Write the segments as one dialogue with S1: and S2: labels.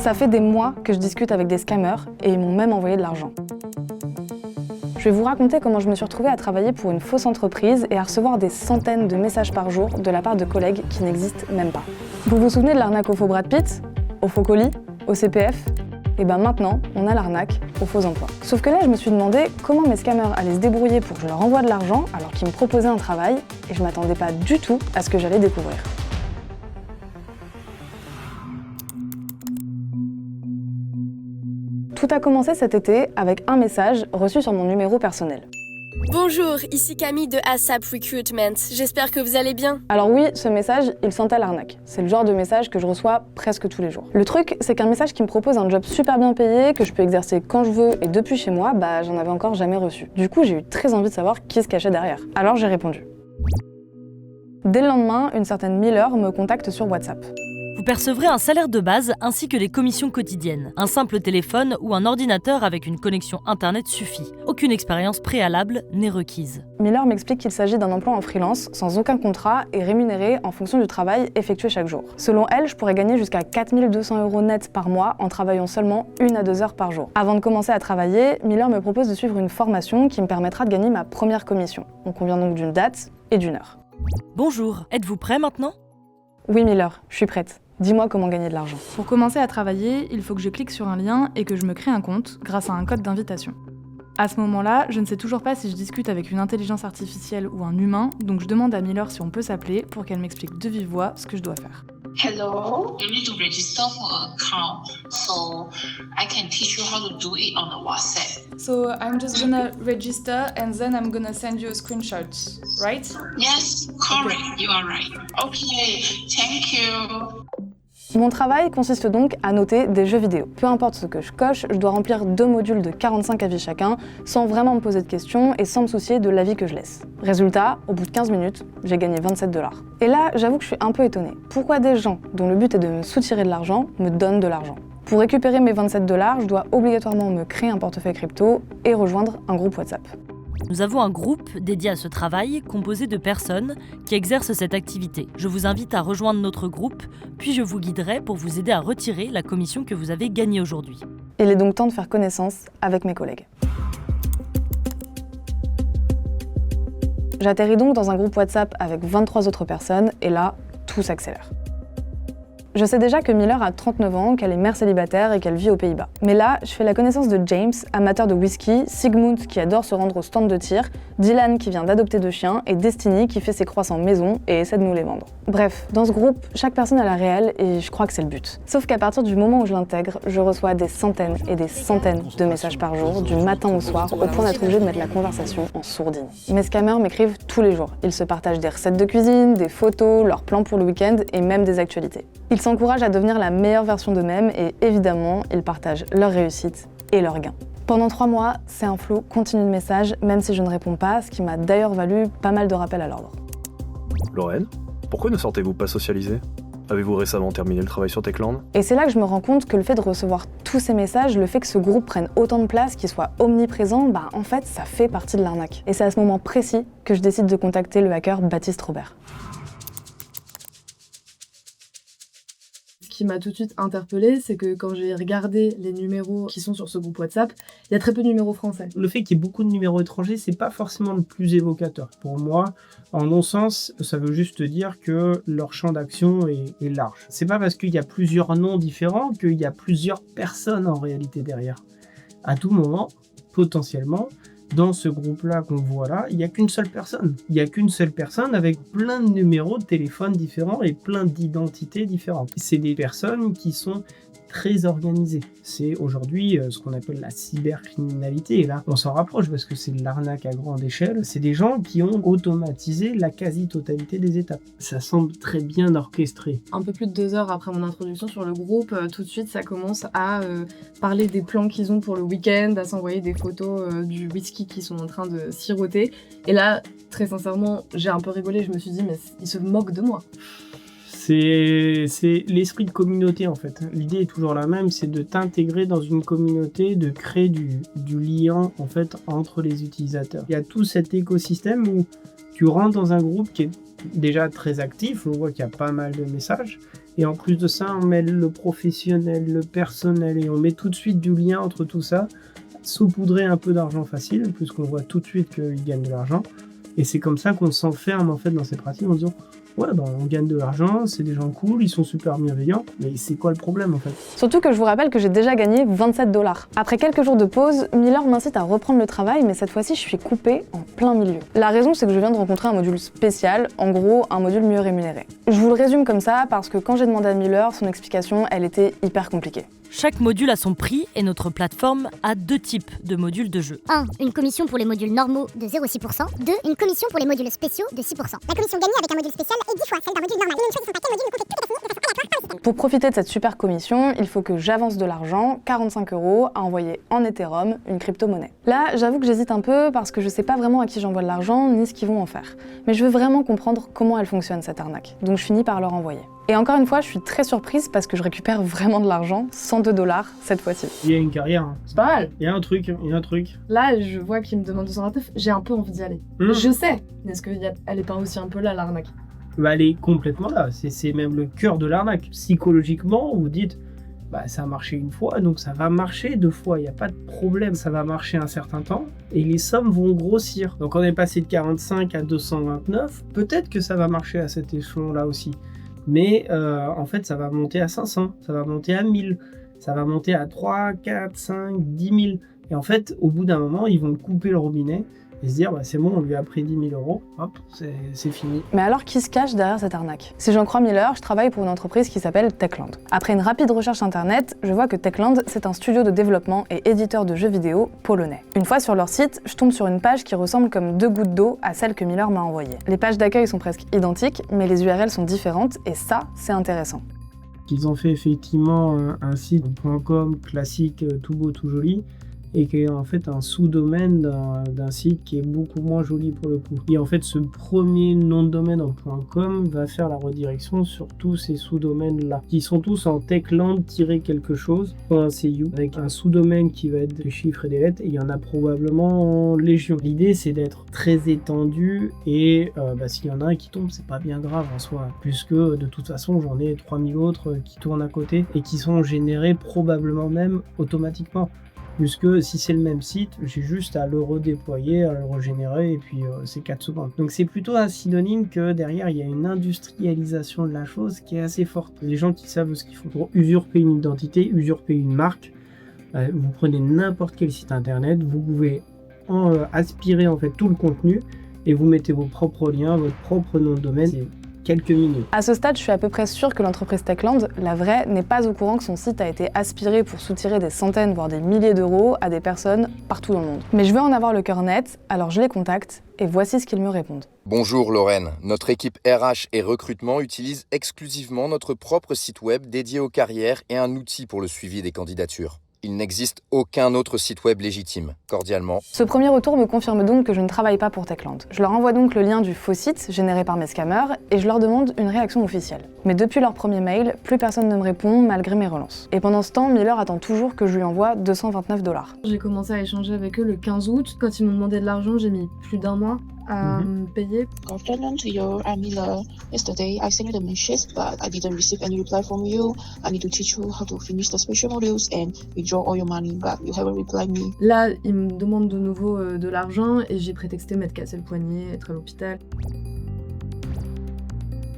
S1: Ça fait des mois que je discute avec des scammers et ils m'ont même envoyé de l'argent. Je vais vous raconter comment je me suis retrouvée à travailler pour une fausse entreprise et à recevoir des centaines de messages par jour de la part de collègues qui n'existent même pas. Vous vous souvenez de l'arnaque au faux Brad Pitt, au faux colis, au CPF ? Et ben maintenant, on a l'arnaque aux faux emplois. Sauf que là, je me suis demandé comment mes scammers allaient se débrouiller pour que je leur envoie de l'argent alors qu'ils me proposaient un travail et je m'attendais pas du tout à ce que j'allais découvrir. Tout a commencé cet été avec un message reçu sur mon numéro personnel.
S2: Bonjour, ici Camille de ASAP Recruitment. J'espère que vous allez bien.
S1: Alors oui, ce message, il sentait l'arnaque. C'est le genre de message que je reçois presque tous les jours. Le truc, c'est qu'un message qui me propose un job super bien payé, que je peux exercer quand je veux et depuis chez moi, j'en avais encore jamais reçu. Du coup, j'ai eu très envie de savoir qui se cachait derrière. Alors j'ai répondu. Dès le lendemain, une certaine Miller me contacte sur WhatsApp.
S3: Vous percevrez un salaire de base ainsi que les commissions quotidiennes. Un simple téléphone ou un ordinateur avec une connexion internet suffit. Aucune expérience préalable n'est requise.
S1: Miller m'explique qu'il s'agit d'un emploi en freelance, sans aucun contrat et rémunéré en fonction du travail effectué chaque jour. Selon elle, je pourrais gagner jusqu'à 4 200 € net par mois en travaillant seulement 1 à 2 heures par jour. Avant de commencer à travailler, Miller me propose de suivre une formation qui me permettra de gagner ma première commission. On convient donc d'une date et d'une heure.
S3: Bonjour, êtes-vous prêt maintenant ?
S1: Oui Miller, je suis prête. Dis-moi comment gagner de l'argent.
S4: Pour commencer à travailler, il faut que je clique sur un lien et que je me crée un compte grâce à un code d'invitation. À ce moment-là, je ne sais toujours pas si je discute avec une intelligence artificielle ou un humain, donc je demande à Miller si on peut s'appeler pour qu'elle m'explique de vive voix ce que je dois faire.
S5: Hello, you need to register for an account, so I can teach you how to do it on the WhatsApp.
S4: So I'm just gonna register and then I'm gonna send you a screenshot, right?
S5: Yes, correct, you are right. Okay, thank you.
S1: Mon travail consiste donc à noter des jeux vidéo. Peu importe ce que je coche, je dois remplir 2 modules de 45 avis chacun, sans vraiment me poser de questions et sans me soucier de l'avis que je laisse. Résultat, au bout de 15 minutes, j'ai gagné 27 $. Et là, j'avoue que je suis un peu étonnée. Pourquoi des gens dont le but est de me soutirer de l'argent me donnent de l'argent ? Pour récupérer mes 27 $, je dois obligatoirement me créer un portefeuille crypto et rejoindre un groupe WhatsApp.
S3: Nous avons un groupe dédié à ce travail, composé de personnes qui exercent cette activité. Je vous invite à rejoindre notre groupe, puis je vous guiderai pour vous aider à retirer la commission que vous avez gagnée aujourd'hui.
S1: Il est donc temps de faire connaissance avec mes collègues. J'atterris donc dans un groupe WhatsApp avec 23 autres personnes et là, tout s'accélère. Je sais déjà que Miller a 39 ans, qu'elle est mère célibataire et qu'elle vit aux Pays-Bas. Mais là, je fais la connaissance de James, amateur de whisky, Sigmund qui adore se rendre au stand de tir, Dylan qui vient d'adopter 2 chiens et Destiny qui fait ses croissants maison et essaie de nous les vendre. Bref, dans ce groupe, chaque personne a la réelle et je crois que c'est le but. Sauf qu'à partir du moment où je l'intègre, je reçois des centaines et des centaines de messages par jour, du matin au soir, au point d'être obligé de mettre la conversation en sourdine. Mes scammers m'écrivent tous les jours. Ils se partagent des recettes de cuisine, des photos, leurs plans pour le week-end et même des actualités. Ils s'encouragent à devenir la meilleure version d'eux-mêmes et évidemment, ils partagent leur réussite et leurs gains. Pendant 3 mois, c'est un flot continu de messages, même si je ne réponds pas, ce qui m'a d'ailleurs valu pas mal de rappels à l'ordre.
S6: Lorraine, pourquoi ne sortez-vous pas socialiser ? Avez-vous récemment terminé le travail sur Techland ?
S1: Et c'est là que je me rends compte que le fait de recevoir tous ces messages, le fait que ce groupe prenne autant de place, qu'il soit omniprésent, en fait, ça fait partie de l'arnaque. Et c'est à ce moment précis que je décide de contacter le hacker Baptiste Robert.
S4: Ce qui m'a tout de suite interpellée, c'est que quand j'ai regardé les numéros qui sont sur ce groupe WhatsApp, il y a très peu de numéros français.
S7: Le fait qu'il y ait beaucoup de numéros étrangers, c'est pas forcément le plus évocateur. Pour moi, en mon sens, ça veut juste dire que leur champ d'action est large. C'est pas parce qu'il y a plusieurs noms différents qu'il y a plusieurs personnes en réalité derrière. À tout moment, potentiellement, dans ce groupe-là qu'on voit là, il n'y a qu'une seule personne. Il n'y a qu'une seule personne avec plein de numéros de téléphone différents et plein d'identités différentes. C'est des personnes qui sont très organisées. C'est aujourd'hui ce qu'on appelle la cybercriminalité. Et là, on s'en rapproche parce que c'est de l'arnaque à grande échelle. C'est des gens qui ont automatisé la quasi-totalité des étapes. Ça semble très bien orchestré.
S4: Un peu plus de 2 heures après mon introduction sur le groupe, tout de suite, ça commence à parler des plans qu'ils ont pour le week-end, à s'envoyer des photos du whisky qu'ils sont en train de siroter. Et là, très sincèrement, j'ai un peu rigolé. Je me suis dit, mais ils se moquent de moi.
S7: C'est l'esprit de communauté en fait. L'idée est toujours la même, c'est de t'intégrer dans une communauté, de créer du lien en fait entre les utilisateurs. Il y a tout cet écosystème où tu rentres dans un groupe qui est déjà très actif, on voit qu'il y a pas mal de messages, Et en plus de ça, on mêle le professionnel, le personnel, et on met tout de suite du lien entre tout ça, saupoudrer un peu d'argent facile, puisqu'on voit tout de suite qu'ils gagnent de l'argent. Et c'est comme ça qu'on s'enferme en fait dans ces pratiques en disant ouais, on gagne de l'argent, c'est des gens cool, ils sont super bienveillants, mais c'est quoi le problème en fait?
S1: Surtout que je vous rappelle que j'ai déjà gagné 27 $. Après quelques jours de pause, Miller m'incite à reprendre le travail, mais cette fois-ci je suis coupée en plein milieu. La raison, c'est que je viens de rencontrer un module spécial, en gros un module mieux rémunéré. Je vous le résume comme ça parce que quand j'ai demandé à Miller, son explication, elle était hyper compliquée.
S3: Chaque module a son prix et notre plateforme a 2 types de modules de jeu.
S8: 1. Une commission pour les modules normaux de 0,6%. 2. Une commission pour les modules spéciaux de 6%. La commission gagnée avec un module spécial est 10 fois celle d'un module normal. Il y a une chose, ils sont pas quel module ne compte tout est défini de façon aléatoire par le système.
S1: Pour profiter de cette super commission, il faut que j'avance de l'argent, 45 € à envoyer en Ethereum, une crypto-monnaie. Là, j'avoue que j'hésite un peu parce que je sais pas vraiment à qui j'envoie de l'argent ni ce qu'ils vont en faire. Mais je veux vraiment comprendre comment elle fonctionne cette arnaque. Donc je finis par leur envoyer. Et encore une fois, je suis très surprise parce que je récupère vraiment de l'argent, 102 $ cette fois-ci.
S7: Il y a une carrière, hein.
S4: C'est pas mal.
S7: Il y a un truc.
S4: Là, je vois qu'il me demande 229, j'ai un peu envie d'y aller. Je sais, mais est-ce qu'elle est pas aussi un peu là, l'arnaque?
S7: Bah, elle est complètement là, c'est même le cœur de l'arnaque. Psychologiquement, vous dites, bah ça a marché une fois, donc ça va marcher 2 fois, il n'y a pas de problème, ça va marcher un certain temps, et les sommes vont grossir. Donc on est passé de 45 à 229, peut-être que ça va marcher à cet échelon-là aussi. Mais en fait, ça va monter à 500, ça va monter à 1000, ça va monter à 3, 4, 5, 10 000. Et en fait, au bout d'un moment, ils vont couper le robinet et se dire, bah, c'est bon, on lui a pris 10 000 €, hop, c'est fini.
S1: Mais alors, qui se cache derrière cette arnaque? Si j'en crois Miller, je travaille pour une entreprise qui s'appelle Techland. Après une rapide recherche internet, je vois que Techland, c'est un studio de développement et éditeur de jeux vidéo polonais. Une fois sur leur site, je tombe sur une page qui ressemble comme 2 gouttes d'eau à celle que Miller m'a envoyée. Les pages d'accueil sont presque identiques, mais les URL sont différentes, et ça, c'est intéressant.
S7: Ils ont fait effectivement un site .com classique, tout beau, tout joli, et qui est en fait un sous-domaine d'un site qui est beaucoup moins joli pour le coup. Et en fait, ce premier nom de domaine en .com va faire la redirection sur tous ces sous-domaines-là, qui sont tous en techland-quelque chose, .cu, avec un sous-domaine qui va être des chiffres et des lettres, et il y en a probablement en légion. L'idée, c'est d'être très étendu, et s'il y en a un qui tombe, c'est pas bien grave en soi, puisque de toute façon, j'en ai 3000 autres qui tournent à côté, et qui sont générés probablement même automatiquement. Puisque si c'est le même site, j'ai juste à le redéployer, à le régénérer, et puis c'est 4 secondes. Donc c'est plutôt un synonyme que derrière, il y a une industrialisation de la chose qui est assez forte. Les gens qui savent ce qu'ils font pour usurper une identité, usurper une marque, vous prenez n'importe quel site internet, vous pouvez aspirer en fait tout le contenu, et vous mettez vos propres liens, votre propre nom de domaine. C'est quelques minutes.
S1: À ce stade, je suis à peu près sûre que l'entreprise Techland, la vraie, n'est pas au courant que son site a été aspiré pour soutirer des centaines, voire des milliers d'euros à des personnes partout dans le monde. Mais je veux en avoir le cœur net, alors je les contacte, et voici ce qu'ils me répondent.
S9: Bonjour Lorraine, notre équipe RH et recrutement utilise exclusivement notre propre site web dédié aux carrières et un outil pour le suivi des candidatures. Il n'existe aucun autre site web légitime. Cordialement.
S1: Ce premier retour me confirme donc que je ne travaille pas pour Techland. Je leur envoie donc le lien du faux site généré par mes scammers et je leur demande une réaction officielle. Mais depuis leur premier mail, plus personne ne me répond malgré mes relances. Et pendant ce temps, Miller attend toujours que je lui envoie 229 $.
S4: J'ai commencé à échanger avec eux le 15 août. Quand ils m'ont demandé de l'argent, j'ai mis plus d'1 mois à me payer.
S5: Afternoon to you, I'm Miller. Yesterday, I sent you the message, but I didn't receive any reply from you. I need to teach you how to finish the special modules and withdraw all your money, but you haven't replied me.
S4: Là, ils me demandent de nouveau de l'argent et j'ai prétexté m'être cassé le poignet, être à l'hôpital.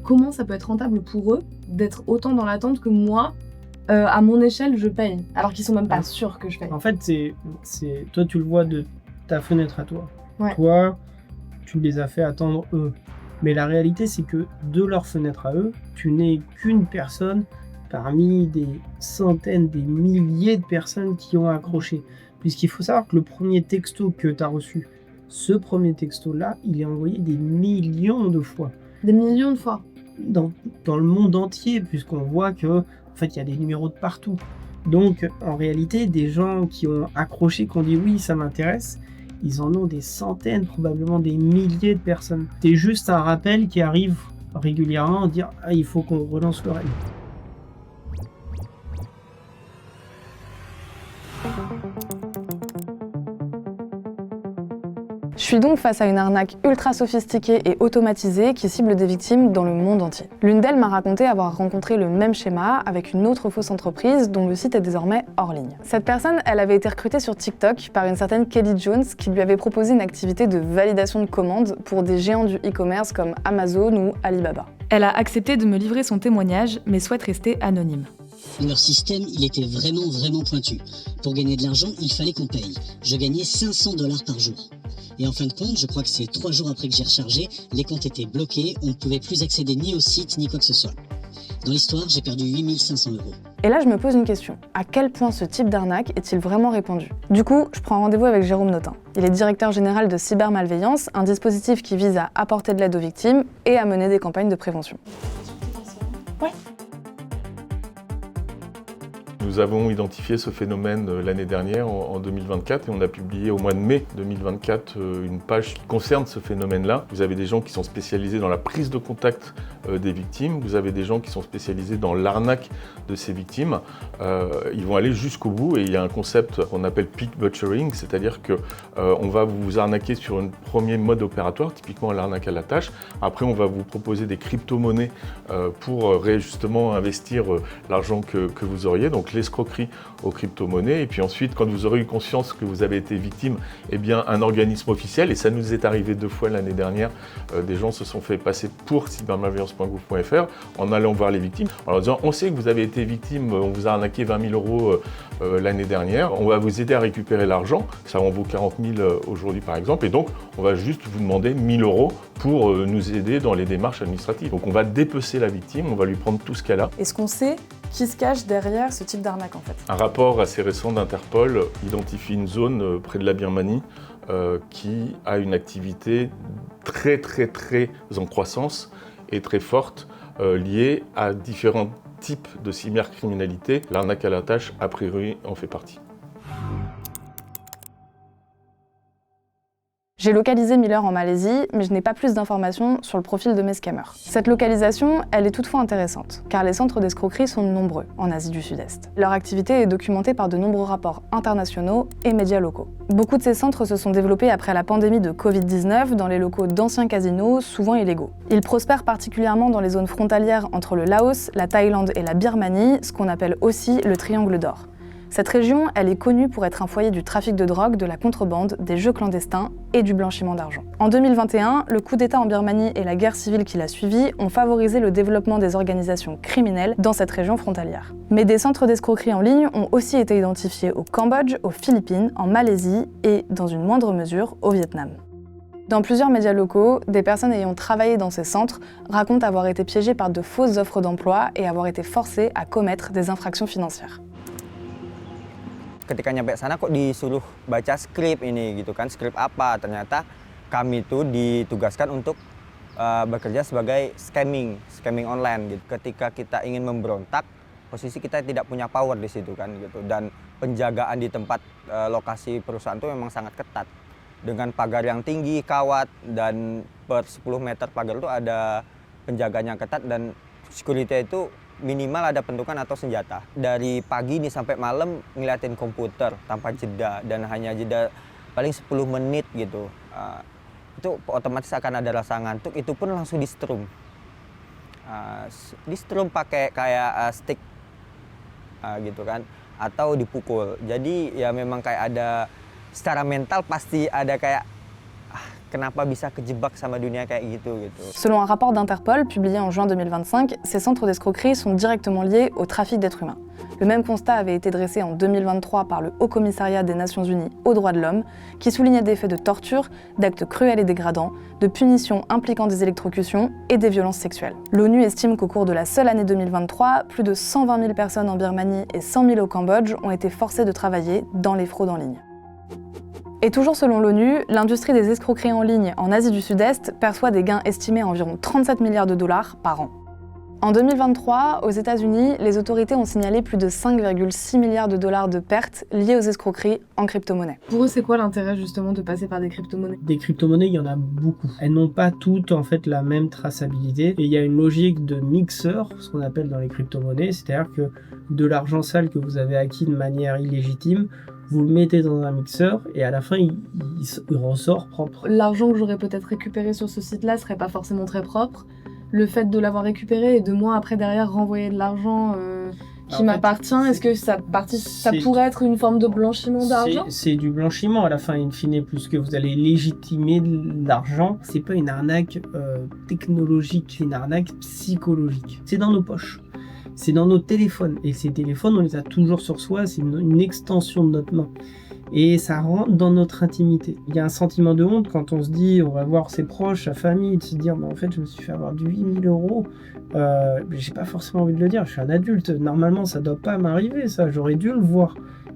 S4: Comment ça peut être rentable pour eux d'être autant dans l'attente que moi, à mon échelle, je paye, alors qu'ils sont même pas sûrs que je paye.
S7: En fait, c'est toi, tu le vois de ta fenêtre à toi.
S4: Ouais.
S7: Toi, tu les as fait attendre eux. Mais la réalité, c'est que de leur fenêtre à eux, tu n'es qu'une personne parmi des centaines, des milliers de personnes qui ont accroché. Puisqu'il faut savoir que le premier texto que tu as reçu, ce premier texto-là, il est envoyé des millions de fois.
S4: Des millions de fois.
S7: Dans le monde entier, puisqu'on voit que, en fait, il y a des numéros de partout. Donc, en réalité, des gens qui ont accroché, qui ont dit oui, ça m'intéresse, ils en ont des centaines, probablement des milliers de personnes. C'est juste un rappel qui arrive régulièrement à dire il faut qu'on relance le règne.
S1: Je suis donc face à une arnaque ultra sophistiquée et automatisée qui cible des victimes dans le monde entier. L'une d'elles m'a raconté avoir rencontré le même schéma avec une autre fausse entreprise dont le site est désormais hors ligne. Cette personne, elle avait été recrutée sur TikTok par une certaine Kelly Jones qui lui avait proposé une activité de validation de commandes pour des géants du e-commerce comme Amazon ou Alibaba. Elle a accepté de me livrer son témoignage mais souhaite rester anonyme.
S10: Leur système, il était vraiment pointu. Pour gagner de l'argent, il fallait qu'on paye. Je gagnais $500 par jour. Et en fin de compte, je crois que c'est 3 jours après que j'ai rechargé, les comptes étaient bloqués, on ne pouvait plus accéder ni au site ni quoi que ce soit. Dans l'histoire, j'ai perdu 8 500 €.
S1: Et là, je me pose une question. À quel point ce type d'arnaque est-il vraiment répandu? Du coup, je prends rendez-vous avec Jérôme Notin. Il est directeur général de Cybermalveillance, un dispositif qui vise à apporter de l'aide aux victimes et à mener des campagnes de prévention. Ouais.
S11: Nous avons identifié ce phénomène l'année dernière, en 2024, et on a publié au mois de mai 2024 une page qui concerne ce phénomène-là. Vous avez des gens qui sont spécialisés dans la prise de contact des victimes, vous avez des gens qui sont spécialisés dans l'arnaque de ces victimes. Ils vont aller jusqu'au bout et il y a un concept qu'on appelle peak butchering, c'est-à-dire qu'on va vous arnaquer sur un premier mode opératoire, typiquement l'arnaque à la tâche. Après, on va vous proposer des crypto-monnaies pour justement investir l'argent que vous auriez. Donc l'escroquerie aux crypto-monnaies, et puis ensuite, quand vous aurez eu conscience que vous avez été victime, eh bien un organisme officiel, et ça nous est arrivé 2 fois l'année dernière, des gens se sont fait passer pour cybermalveillance.gouv.fr en allant voir les victimes, en leur disant on sait que vous avez été victime, on vous a arnaqué 20 000 € l'année dernière, on va vous aider à récupérer l'argent, ça en vaut 40 000 aujourd'hui par exemple, et donc on va juste vous demander 1 000 € pour nous aider dans les démarches administratives. Donc on va dépecer la victime, on va lui prendre tout ce qu'elle a.
S1: Est-ce qu'on sait qui se cache derrière ce type d'arnaque en fait?
S11: Un rapport assez récent d'Interpol identifie une zone près de la Birmanie qui a une activité très en croissance et très forte liée à différents types de cybercriminalité. L'arnaque à la tâche, a priori, en fait partie.
S1: J'ai localisé Miller en Malaisie, mais je n'ai pas plus d'informations sur le profil de mes scammers. Cette localisation, elle est toutefois intéressante, car les centres d'escroquerie sont nombreux en Asie du Sud-Est. Leur activité est documentée par de nombreux rapports internationaux et médias locaux. Beaucoup de ces centres se sont développés après la pandémie de Covid-19 dans les locaux d'anciens casinos, souvent illégaux. Ils prospèrent particulièrement dans les zones frontalières entre le Laos, la Thaïlande et la Birmanie, ce qu'on appelle aussi le Triangle d'Or. Cette région, elle est connue pour être un foyer du trafic de drogue, de la contrebande, des jeux clandestins et du blanchiment d'argent. En 2021, le coup d'État en Birmanie et la guerre civile qui l'a suivi ont favorisé le développement des organisations criminelles dans cette région frontalière. Mais des centres d'escroquerie en ligne ont aussi été identifiés au Cambodge, aux Philippines, en Malaisie et, dans une moindre mesure, au Vietnam. Dans plusieurs médias locaux, des personnes ayant travaillé dans ces centres racontent avoir été piégées par de fausses offres d'emploi et avoir été forcées à commettre des infractions financières.
S12: Ketika nyampe sana kok disuruh baca skrip ini gitu kan, skrip apa? Ternyata kami tuh ditugaskan untuk bekerja sebagai scamming online gitu. Ketika kita ingin memberontak, posisi kita tidak punya power di situ kan gitu, dan penjagaan di tempat lokasi perusahaan itu memang sangat ketat. Dengan pagar yang tinggi, kawat, dan per 10 meter pagar itu ada penjaganya ketat dan security itu minimal ada pentungan atau senjata. Dari pagi nih sampai malam ngeliatin komputer tanpa jeda dan hanya jeda paling 10 menit gitu. Itu otomatis akan ada rasa ngantuk, itu pun langsung di strum. Di strum pakai kayak stick gitu kan, atau dipukul. Jadi ya memang kayak ada secara mental pasti ada kayak kenapa bisa kejebak sama dunia kayak gitu.
S1: Selon un rapport d'Interpol publié en juin 2025, ces centres d'escroquerie sont directement liés au trafic d'êtres humains. Le même constat avait été dressé en 2023 par le Haut Commissariat des Nations Unies aux droits de l'homme, qui soulignait des faits de torture, d'actes cruels et dégradants, de punitions impliquant des électrocutions et des violences sexuelles. L'ONU estime qu'au cours de la seule année 2023, plus de 120 000 personnes en Birmanie et 100 000 au Cambodge ont été forcées de travailler dans les fraudes en ligne. Et toujours selon l'ONU, l'industrie des escroqueries en ligne en Asie du Sud-Est perçoit des gains estimés à environ 37 milliards de dollars par an. En 2023, aux États-Unis, les autorités ont signalé plus de 5,6 milliards de dollars de pertes liées aux escroqueries en crypto-monnaie.
S4: Pour eux, c'est quoi l'intérêt justement de passer par des crypto-monnaies?
S7: Des crypto-monnaies, il y en a beaucoup. Elles n'ont pas toutes en fait la même traçabilité et il y a une logique de mixeur, ce qu'on appelle dans les crypto-monnaies, c'est-à-dire que de l'argent sale que vous avez acquis de manière illégitime, vous le mettez dans un mixeur et à la fin, il ressort propre.
S4: L'argent que j'aurais peut-être récupéré sur ce site-là serait pas forcément très propre. Le fait de l'avoir récupéré et de moi après derrière renvoyer de l'argent qui m'appartient, est-ce que ça pourrait être une forme de blanchiment d'argent ?
S7: C'est du blanchiment à la fin, in fine, puisque vous allez légitimer l'argent. C'est pas une arnaque technologique, c'est une arnaque psychologique. C'est dans nos poches. C'est dans nos téléphones. Et ces téléphones, on les a toujours sur soi, c'est une extension de notre main. Et ça rentre dans notre intimité. Il y a un sentiment de honte quand on se dit, on va voir ses proches, sa famille, de se dire, en fait, je me suis fait avoir du 8 000 €. J'ai pas forcément envie de le dire, je suis un adulte. Normalement, ça doit pas m'arriver, ça. J'aurais dû le voir.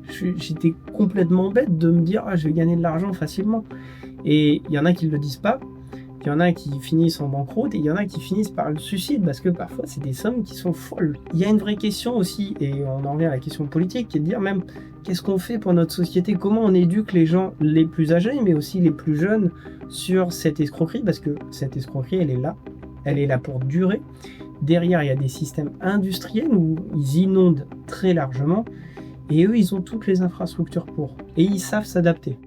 S7: J'étais complètement bête de me dire, je vais gagner de l'argent facilement. Et il y en a qui le disent pas. Il y en a qui finissent en banqueroute et il y en a qui finissent par le suicide parce que parfois c'est des sommes qui sont folles. Il y a une vraie question aussi, et on en revient à la question politique, qui est de dire même qu'est-ce qu'on fait pour notre société, comment on éduque les gens les plus âgés mais aussi les plus jeunes sur cette escroquerie, parce que cette escroquerie elle est là pour durer. Derrière il y a des systèmes industriels où ils inondent très largement et eux ils ont toutes les infrastructures pour, et ils savent s'adapter.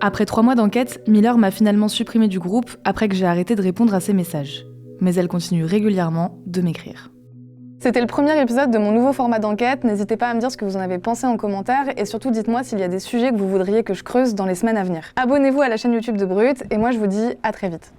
S1: Après 3 mois d'enquête, Miller m'a finalement supprimé du groupe après que j'ai arrêté de répondre à ses messages. Mais elle continue régulièrement de m'écrire. C'était le premier épisode de mon nouveau format d'enquête. N'hésitez pas à me dire ce que vous en avez pensé en commentaire et surtout dites-moi s'il y a des sujets que vous voudriez que je creuse dans les semaines à venir. Abonnez-vous à la chaîne YouTube de Brut et moi je vous dis à très vite.